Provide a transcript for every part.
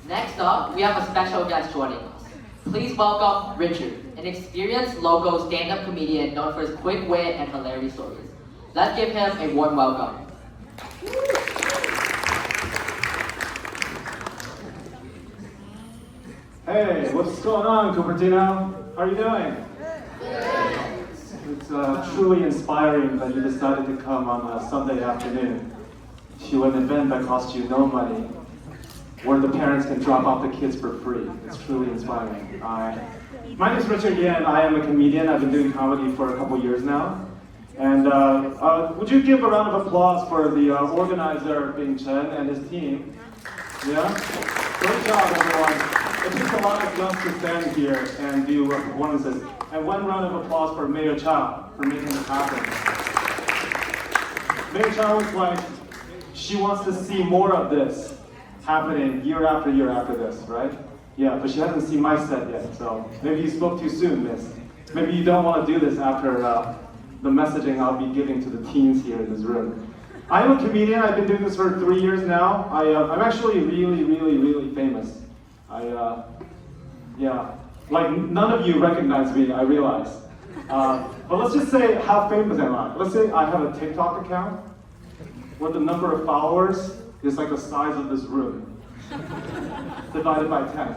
Next up, we have a special guest joining us. Please welcome Richard, an experienced local stand-up comedian known for his quick wit and hilarious stories. Let's give him a warm welcome. Hey, what's going on, CuperTeens? How are you doing? It's truly inspiring that you decided to come on a Sunday afternoon to an event that costs you no money, where the parents can drop off the kids for free. It's truly inspiring. My name is Richard Yan. I am a comedian. I've been doing comedy for a couple years now. And would you give a round of applause for the organizer, Bing Chen, and his team? Yeah? Great job, everyone. It takes a lot of guts to stand here and do performances. And one round of applause for Mayor Chow for making this happen. Mayor Chow was like, she wants to see more of this happening year after this, right? Yeah, but she hasn't seen my set yet, so maybe you spoke too soon, miss. Maybe you don't want to do this after the messaging I'll be giving to the teens here in this room. I am a comedian. I've been doing this for 3 years now. I'm actually really famous. Yeah, like none of you recognize me, I realize. But let's just say, how famous am I? Let's say I have a TikTok account where the number of followers is like the size of this room, divided by 10.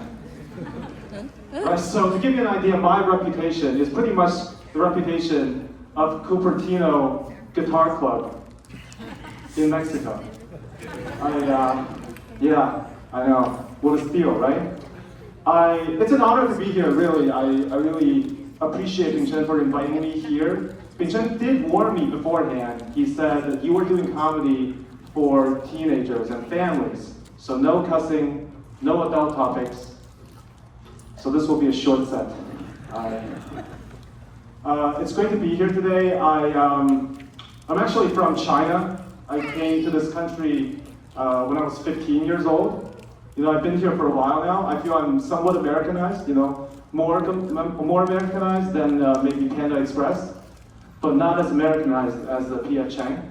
Right, so to give you an idea, my reputation is pretty much the reputation of Cupertino Guitar Club in Mexico. Yeah, I know. What a steal, right? It's an honor to be here, really. I really appreciate Bing Chen for inviting me here. Bing Chen did warn me beforehand. He said that you were doing comedy for teenagers and families. So no cussing, no adult topics. So this will be a short set. It's great to be here today. I'm actually from China. I came to this country when I was 15 years old. You know, I've been here for a while now. I feel I'm somewhat Americanized, you know, more Americanized than maybe Panda Express, but not as Americanized as the P.F. Chang,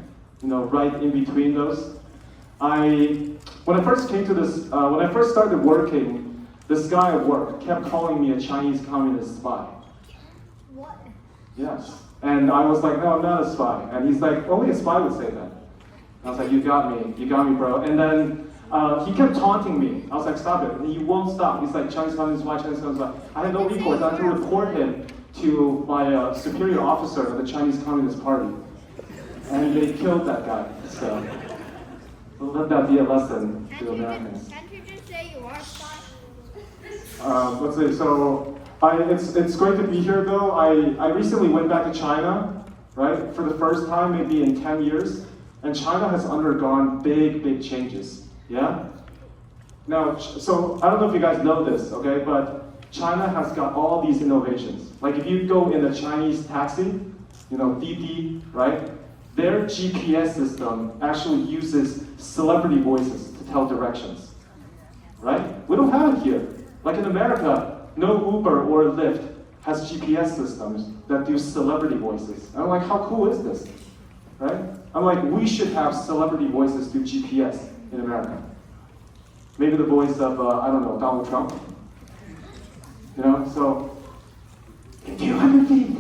you know, right in between those. When I first came to this, when I first started working, this guy at work kept calling me a Chinese communist spy. What? Yes. And I was like, no, I'm not a spy. And he's like, only a spy would say that. And I was like, you got me, bro. And then he kept taunting me. I was like, stop it. And he won't stop. He's like, Chinese communist spy, Chinese communist spy. I had no recourse. I had to report him to my superior officer of the Chinese Communist Party. And they killed that guy. So let that be a lesson to Americans. Can't you just say you are a spy? Let's see. So it's great to be here, though. I recently went back to China, right, for the first time maybe in 10 years, and China has undergone big changes. Yeah. Now, so I don't know if you guys know this, okay, but China has got all these innovations. Like if you go in a Chinese taxi, you know, Didi, right? Their GPS system actually uses celebrity voices to tell directions, right? We don't have it here. Like in America, no Uber or Lyft has GPS systems that do celebrity voices. And I'm like, how cool is this, right? I'm like, we should have celebrity voices do GPS in America. Maybe the voice of, I don't know, Donald Trump. You know, so, in 200 feet,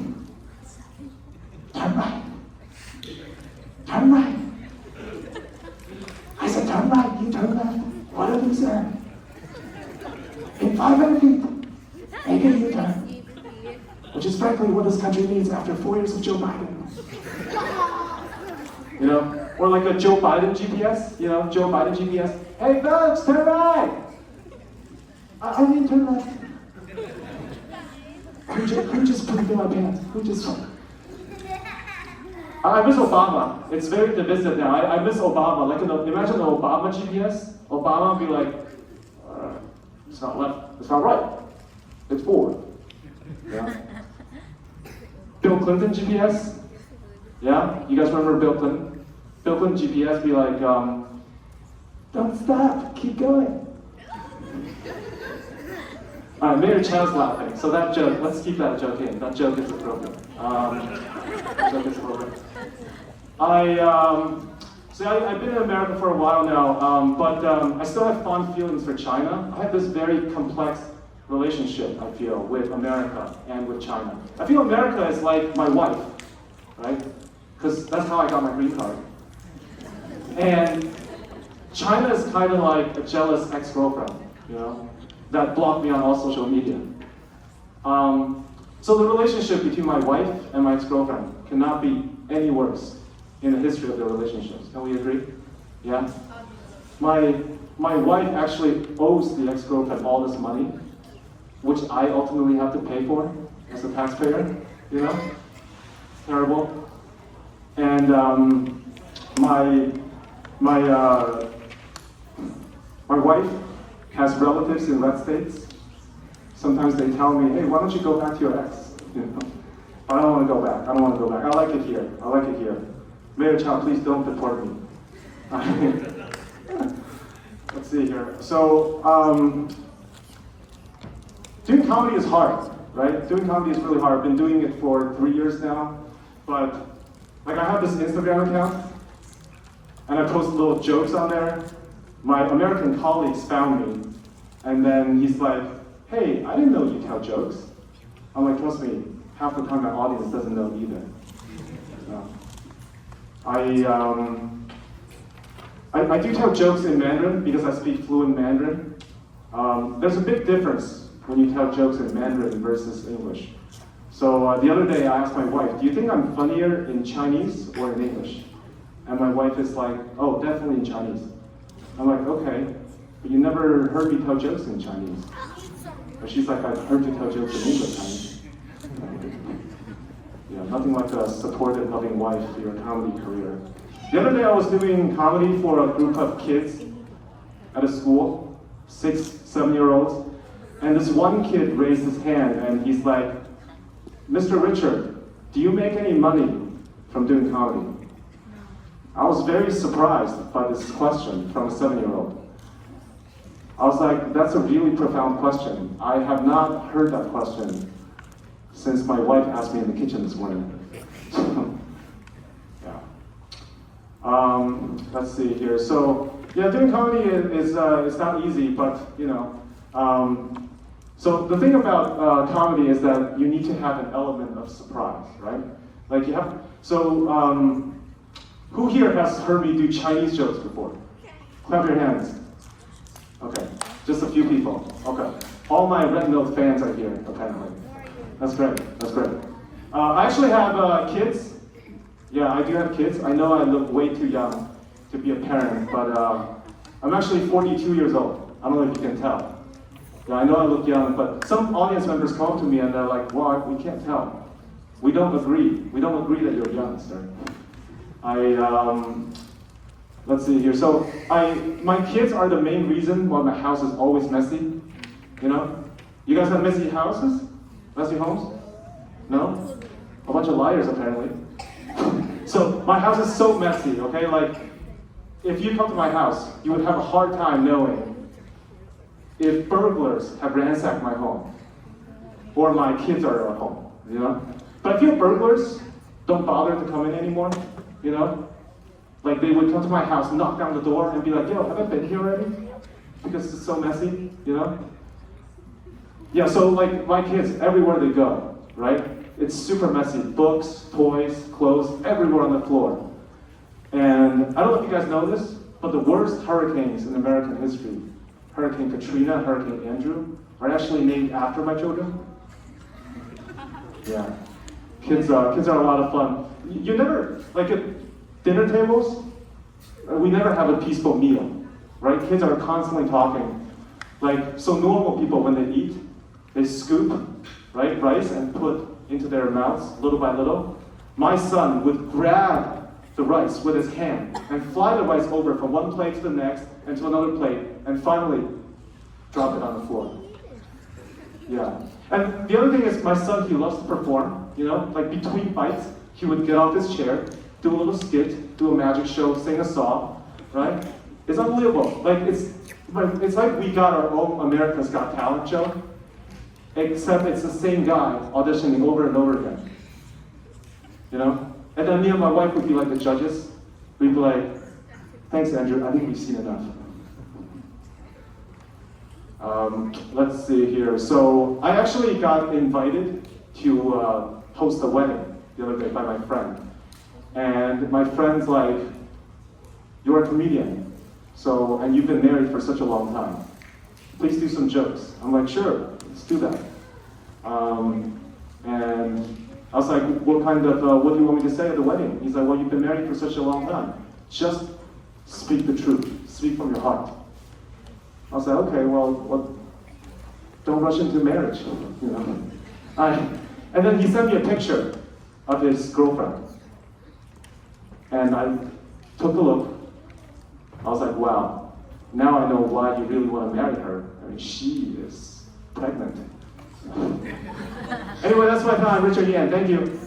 turn right. Turn right. I said, turn right, you turn left. What a loser. In 500 feet, make a U-turn. Which is frankly what this country needs after 4 years of Joe Biden. You know, or like a Joe Biden GPS, you know, Joe Biden GPS. Hey folks, turn right! I mean turn left. Who just pooped in my pants? Who just... I miss Obama. It's very divisive now. I miss Obama. Like, imagine the Obama GPS. Obama would be like, it's not left, it's not right. It's forward. Yeah. Bill Clinton GPS. Yeah? You guys remember Bill Clinton? Bill Clinton GPS be like, don't stop, keep going. All right, Mayor Chow's laughing. So that joke, let's keep that joke in. That joke is appropriate. So I've been in America for a while now, but I still have fond feelings for China. I have this very complex relationship, I feel, with America and with China. I feel America is like my wife, right? Because that's how I got my green card. And China is kind of like a jealous ex-girlfriend, you know, that blocked me on all social media. So the relationship between my wife and my ex-girlfriend cannot be any worse in the history of their relationships. Can we agree? Yeah? My wife actually owes the ex-girlfriend all this money, which I ultimately have to pay for as a taxpayer, you know? It's terrible. And my wife has relatives in red states. Sometimes they tell me, hey, why don't you go back to your ex? You know? I don't want to go back. I don't want to go back. I like it here. I like it here. Mayor Chow, please don't deport me. Let's see here. So, doing comedy is hard, right? Doing comedy is really hard. I've been doing it for 3 years now. But, like, I have this Instagram account, and I post little jokes on there. My American colleagues found me, and then he's like, hey, I didn't know you tell jokes. I'm like, trust me, half the time my audience doesn't know either. No. I do tell jokes in Mandarin because I speak fluent Mandarin. There's a big difference when you tell jokes in Mandarin versus English. So the other day I asked my wife, do you think I'm funnier in Chinese or in English? And my wife is like, oh, definitely in Chinese. I'm like, okay, but you never heard me tell jokes in Chinese. But she's like, I've heard you tell jokes in English, honey. Yeah, nothing like a supportive, loving wife for your comedy career. The other day I was doing comedy for a group of kids at a school, 6, 7-year-olds, and this one kid raised his hand and he's like, Mr. Richard, do you make any money from doing comedy? I was very surprised by this question from a 7-year-old. I was like, that's a really profound question. I have not heard that question since my wife asked me in the kitchen this morning. Yeah. Let's see here. So, yeah, doing comedy is not easy, but, you know. So the thing about comedy is that you need to have an element of surprise, right? Like you have, so who here has heard me do Chinese jokes before? Clap your hands. Okay, just a few people. Okay, all my Red Note fans are here, apparently. That's great, that's great. I actually have kids. Yeah, I do have kids. I know I look way too young to be a parent, but I'm actually 42 years old. I don't know if you can tell. Yeah, I know I look young, but some audience members come up to me and they're like, well, we can't tell. We don't agree. We don't agree that you're young, sir. Let's see here. So my kids are the main reason why my house is always messy. You know? You guys have messy houses? Messy homes? No? A bunch of liars, apparently. So my house is so messy, okay? Like, if you come to my house, you would have a hard time knowing if burglars have ransacked my home or my kids are at home, you know? But I feel burglars don't bother to come in anymore, you know? Like they would come to my house, knock down the door and be like, yo, have I been here already? Because it's so messy, you know? Yeah, so like my kids, everywhere they go, right? It's super messy. Books, toys, clothes, everywhere on the floor. And I don't know if you guys know this, but the worst hurricanes in American history, Hurricane Katrina, Hurricane Andrew, are actually named after my children. Yeah. Kids are a lot of fun. You never, like at dinner tables, we never have a peaceful meal, right? Kids are constantly talking. Like, so normal people, when they eat, they scoop, right, rice and put into their mouths little by little. My son would grab the rice with his hand and fly the rice over from one plate to the next and to another plate and finally drop it on the floor. Yeah. And the other thing is my son, he loves to perform, you know, like between bites, he would get off his chair, do a little skit, do a magic show, sing a song, right? It's unbelievable. Like it's like we got our own America's Got Talent show, except it's the same guy auditioning over and over again. You know? And then me and my wife would be like the judges. We'd be like, Thanks, Andrew. I think we've seen enough. Let's see here. So I actually got invited to host a wedding the other day by my friend. And my friend's like, you're a comedian, and you've been married for such a long time. Please do some jokes. I'm like, sure, let's do that. And I was like, what do you want me to say at the wedding? He's like, well, you've been married for such a long time. Just speak the truth. Speak from your heart. I was like, okay, well, don't rush into marriage, you know. And then he sent me a picture of his girlfriend. And I took a look. I was like, wow, now I know why you really want to marry her. I mean, she is pregnant. Anyway, that's my time. Richard Yan, thank you.